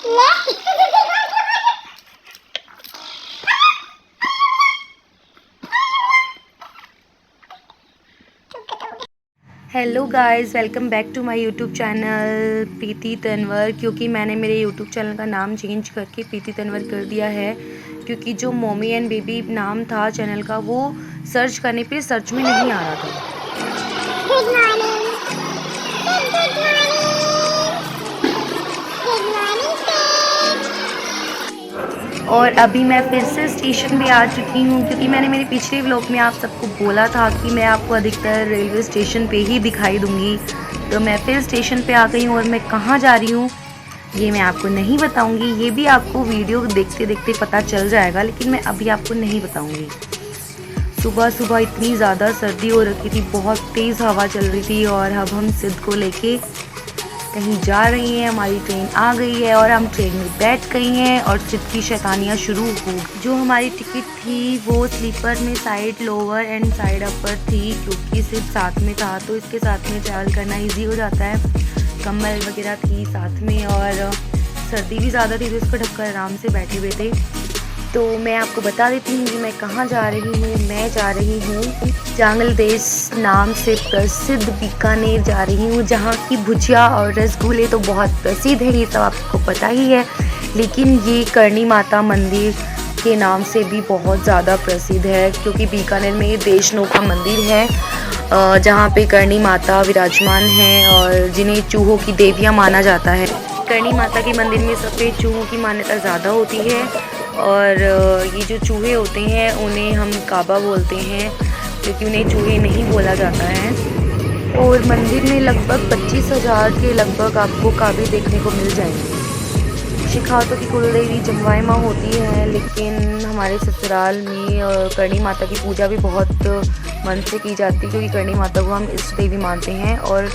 Hello guys, welcome back to my YouTube channel Preeti Tanwar. क्योंकि मैंने मेरे यूट्यूब चैनल का नाम चेंज करके प्रीति तनवर कर दिया है, क्योंकि जो मॉमी एंड बेबी नाम था चैनल का वो सर्च करने पे सर्च में नहीं आ रहा था। Good morning, good morning, good morning. और अभी मैं फिर से स्टेशन पे आ चुकी हूँ, क्योंकि मैंने मेरे पिछले व्लॉग में आप सबको बोला था कि मैं आपको अधिकतर रेलवे स्टेशन पे ही दिखाई दूँगी। तो मैं फिर स्टेशन पे आ गई हूँ और मैं कहाँ जा रही हूँ ये मैं आपको नहीं बताऊँगी। ये भी आपको वीडियो देखते देखते पता चल जाएगा, लेकिन मैं अभी आपको नहीं बताऊँगी। सुबह सुबह इतनी ज़्यादा सर्दी हो रखी थी, बहुत तेज़ हवा चल रही थी और अब हम सिद्ध को लेके कहीं जा रही हैं। हमारी ट्रेन आ गई है और हम ट्रेन में बैठ गई हैं और सिद्ध की शैतानियाँ शुरू हो। जो हमारी टिकट थी वो स्लीपर में side lower and side upper थी, क्योंकि सिद्ध साथ में था तो इसके साथ में ट्रैवल करना ईजी हो जाता है। कम्बल वगैरह थी साथ में और सर्दी भी ज़्यादा थी तो इसको ढककर आराम से बैठे हुए थे। तो मैं आपको बता देती हूँ कि मैं कहाँ जा रही हूँ। मैं जा रही हूँ जांगल देश नाम से प्रसिद्ध बीकानेर जा रही हूँ, जहाँ की भुजिया और रसगुल्ले तो बहुत प्रसिद्ध है, ये सब आपको पता ही है। लेकिन ये करणी माता मंदिर के नाम से भी बहुत ज़्यादा प्रसिद्ध है, क्योंकि बीकानेर में ये देशनोक का मंदिर है, जहाँ पे करणी माता विराजमान हैं और जिन्हें चूहों की देवियाँ माना जाता है। करणी माता के मंदिर में सफ़ेद चूहों की मान्यता ज़्यादा होती है और ये जो चूहे होते हैं उन्हें हम काबा बोलते हैं, क्योंकि उन्हें चूहे नहीं बोला जाता है। और मंदिर में लगभग 25,000 के लगभग आपको काबे देखने को मिल जाएंगे। शिखावतों की कुलदेवी जमवाई माँ होती है, लेकिन हमारे ससुराल में करणी माता की पूजा भी बहुत मन से की जाती है, क्योंकि करणी माता को हम इष्ट देवी मानते हैं और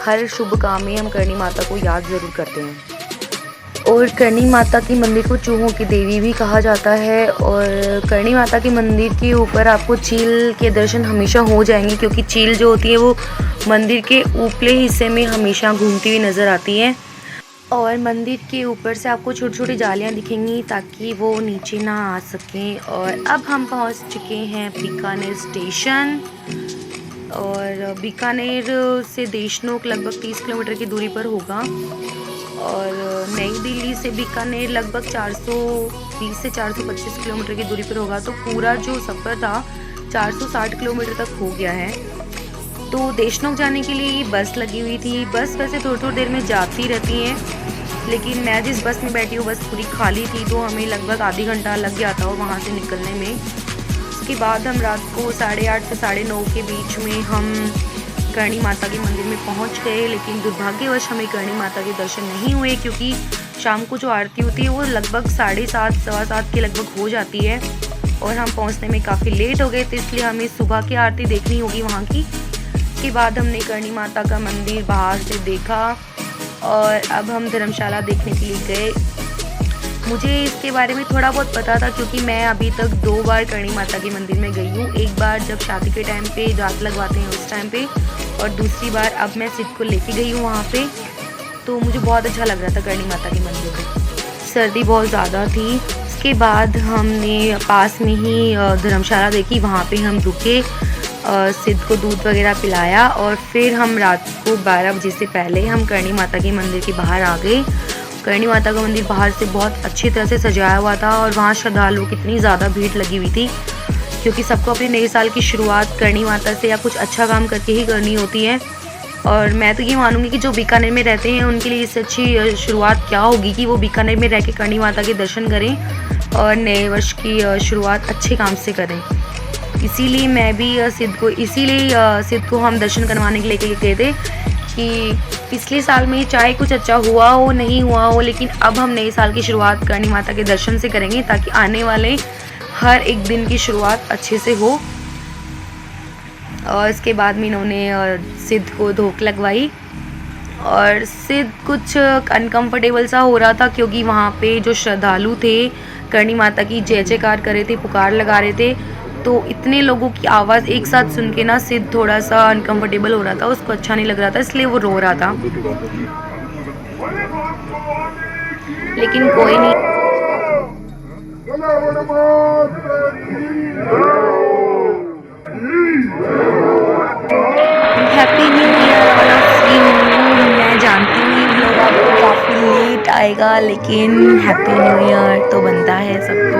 हर शुभ काम में हम करणी माता को याद ज़रूर करते हैं। और करणी माता की मंदिर को चूहों की देवी भी कहा जाता है। और करणी माता के मंदिर के ऊपर आपको चील के दर्शन हमेशा हो जाएंगे, क्योंकि चील जो होती है वो मंदिर के ऊपरले हिस्से में हमेशा घूमती हुई नज़र आती है। और मंदिर के ऊपर से आपको छोटी छोटी जालियाँ दिखेंगी ताकि वो नीचे ना आ सकें। और अब हम पहुंच चुके हैं बीकानेर स्टेशन। और बीकानेर से देशनोक लगभग 30 किलोमीटर की दूरी पर होगा और नई दिल्ली से बीकानेर लगभग 420 से 425 किलोमीटर की दूरी पर होगा। तो पूरा जो सफ़र था 460 किलोमीटर तक हो गया है। तो देशनोक जाने के लिए बस लगी हुई थी। बस वैसे थोड़ी थोड़ी देर में जाती रहती हैं, लेकिन मैं जिस बस में बैठी हूँ बस पूरी खाली थी, तो हमें लगभग आधी घंटा लग गया था वहाँ से निकलने में। उसके बाद हम रात को 8:30 से 9:30 के बीच में हम करणी माता के मंदिर में पहुंच गए। लेकिन दुर्भाग्यवश हमें करणी माता के दर्शन नहीं हुए, क्योंकि शाम को जो आरती होती है वो लगभग 7:30 सवा 7 के लगभग हो जाती है और हम पहुंचने में काफ़ी लेट हो गए, तो इसलिए हमें सुबह की आरती देखनी होगी वहाँ की। उसके बाद हमने करणी माता का मंदिर बाहर से देखा और अब हम धर्मशाला देखने के लिए गए। मुझे इसके बारे में थोड़ा बहुत पता था, क्योंकि मैं अभी तक 2 बार करणी माता के मंदिर में गई हूँ। एक बार जब शादी के टाइम पे रात लगवाते हैं उस टाइम पे, और दूसरी बार अब मैं सिद्ध को लेके गई हूँ वहाँ पे। तो मुझे बहुत अच्छा लग रहा था करणी माता के मंदिर में। सर्दी बहुत ज़्यादा थी। उसके बाद हमने पास में ही धर्मशाला देखी, वहाँ पे हम रुके, सिद्ध को दूध वगैरह पिलाया और फिर हम रात को 12 बजे से पहले हम करणी माता के मंदिर के बाहर आ गए। करणी माता का मंदिर बाहर से बहुत अच्छी तरह से सजाया हुआ था और वहाँ श्रद्धालुओं की इतनी ज़्यादा भीड़ लगी हुई थी, क्योंकि सबको अपने नए साल की शुरुआत करणी माता से या कुछ अच्छा काम करके ही करनी होती है। और मैं तो ये मानूंगी कि जो बीकानेर में रहते हैं उनके लिए इससे अच्छी शुरुआत क्या होगी कि वो बीकानेर में रह के करणी माता के दर्शन करें और नए वर्ष की शुरुआत अच्छे काम से करें। इसीलिए मैं भी सिद्ध को हम दर्शन करवाने के लिए गए थे कि पिछले साल में चाहे कुछ अच्छा हुआ हो नहीं हुआ हो, लेकिन अब हम नए साल की शुरुआत करणी माता के दर्शन से करेंगे, ताकि आने वाले हर एक दिन की शुरुआत अच्छे से हो। और इसके बाद में इन्होंने सिद्ध को धोक लगवाई और सिद्ध कुछ अनकंफर्टेबल सा हो रहा था, क्योंकि वहाँ पे जो श्रद्धालु थे करणी माता की जय जयकार कर रहे थे, पुकार लगा रहे थे, तो इतने लोगों की आवाज़ एक साथ सुन के ना सिद्ध थोड़ा सा अनकंफर्टेबल हो रहा था, उसको अच्छा नहीं लग रहा था, इसलिए वो रो रहा था। लेकिन कोई नहीं। Happy new year all of you. मैं जानती हूँ ये व्लॉग आपको काफ़ी लेट आएगा, लेकिन हैप्पी न्यू ईयर तो बनता है सबको।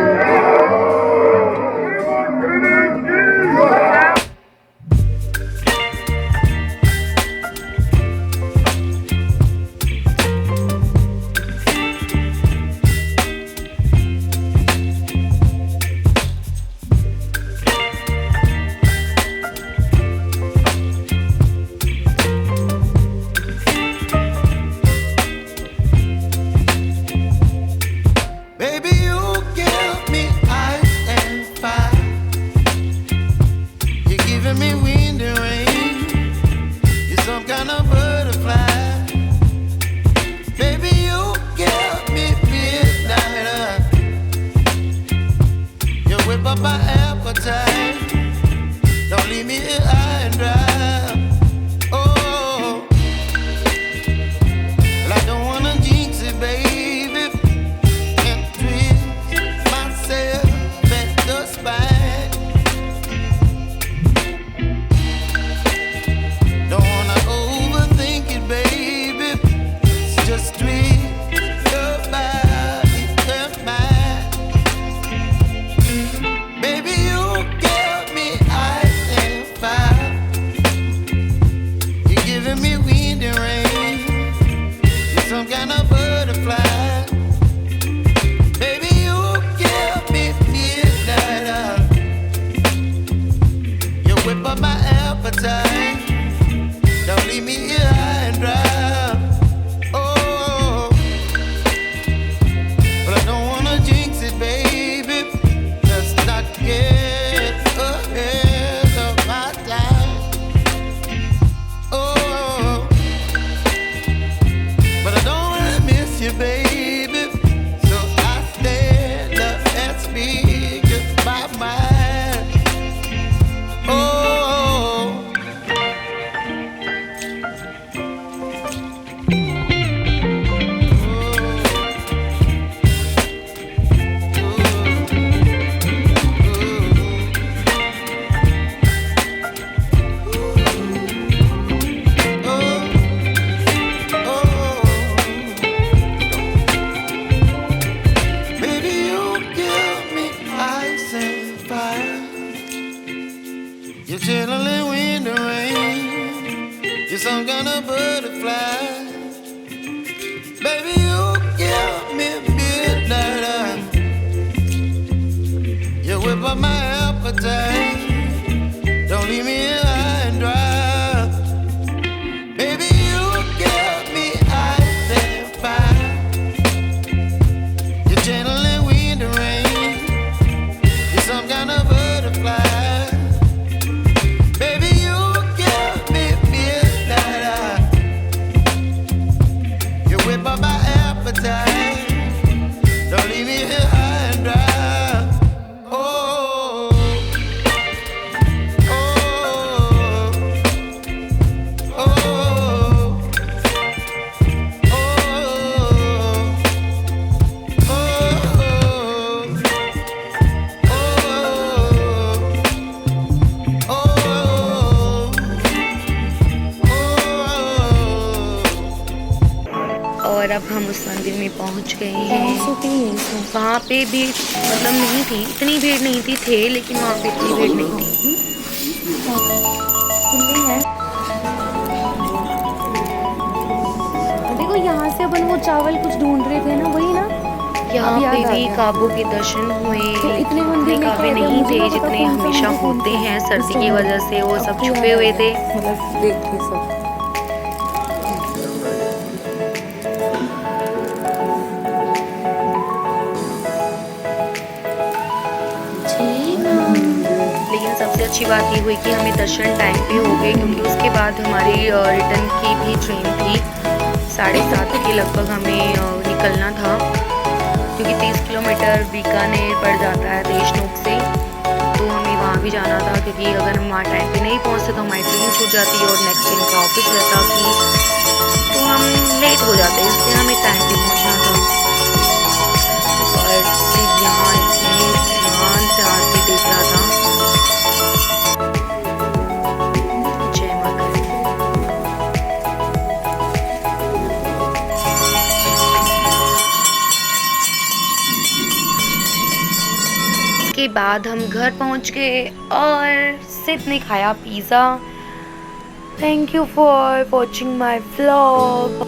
Baby, you give me ice and fire. You're giving me wind and rain. You're some kind of butterfly. Baby, you give me midnight. You whip up my appetite. Don't leave me here high and dry. Oh, well, I don't wanna jinx it, baby. And twist myself at the spine. Don't wanna overthink it, baby. It's just twist your body and mine. Baby, you give me ice and fire. You're giving me wind and rain. You're some kind of butterfly. Baby, you give me midnight. You whip up my appetite. Don't leave me here high and dry. Oh, but I don't wanna jinx it, baby. Let's not get ahead of my time. Oh, but I don't wanna miss you, baby. So I stand up and speak just my mind. Oh, baby, you give me ice and fire. You're chilling wind and rain. You're some kind of butterfly. Baby, you give me midnight. You whip up my appetite. Don't leave me here high and dry. Baby, you give me ice and fire. You're channeling wind and rain. You're some kind of butterfly. Baby, you give me midnight. You whip up my appetite. Don't leave me here high and dry. Oh, oh, oh, और अब हम उस मंदिर में पहुंच गए हैं। वहाँ पे भी मतलब नहीं थी, इतनी भीड़ नहीं थी, थे लेकिन वहाँ पे इतनी भीड़ नहीं थी। देखो यहाँ से अपन वो चावल कुछ ढूंढ रहे थे ना, वही ना। यहाँ पे भी काबू के दर्शन हुए। तो इतने मंदिर इतने काबे नहीं थे जितने हमेशा होते हैं, सर्दी की वजह से वो सब छुपे हुए थे। मतलब देख के सब लेकिन सबसे अच्छी बात ये हुई कि हमें दर्शन टाइम पे हो गए, क्योंकि उसके बाद हमारी रिटर्न की भी ट्रेन थी। 7:30 के लगभग हमें निकलना था, क्योंकि 30 किलोमीटर बीकानेर पड़ जाता है देशनोक से, तो हमें वहाँ भी जाना था। क्योंकि अगर हम वहाँ टाइम पे नहीं पहुँचते तो हमारी ट्रेन छूट जाती और नेक्स्ट दिन का ऑफिस रहता कि तो हम लेट हो जाते, इसलिए हमें टाइम पे पहुँचना था। के बाद हम घर पहुंच गए और सिड ने खाया pizza. Thank you for watching my vlog.